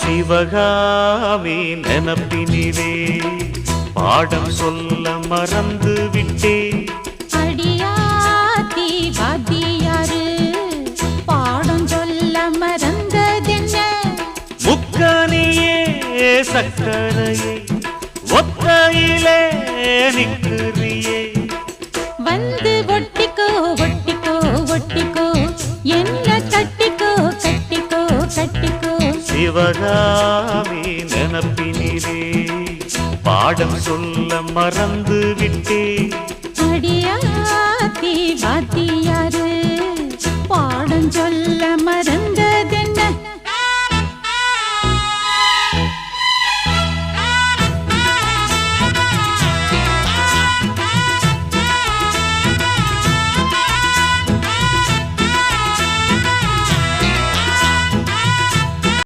சிவகாமி நினப்பினிலே பாடம் சொல்ல மறந்து விட்டேன். அடியாத்தி வாத்தியாரு பாடம் சொல்ல மறந்ததென்ன? முக்கனியே சக்கரையே ஒத்தையிலே நிற்கிறியே. வந்து ஒட்டிக்கோ ஒட்டிக்கோ ஒட்டிக்கோ என்ன கட்டிக்கோ கட்டிக்கோ கட்டிக்கோ. சிவகாமி நினப்பினிலே பாடம் சொல்ல மறந்து விட்டேன். அடியாத்தி வாத்தியாரு பாடம் சொல்ல மறந்த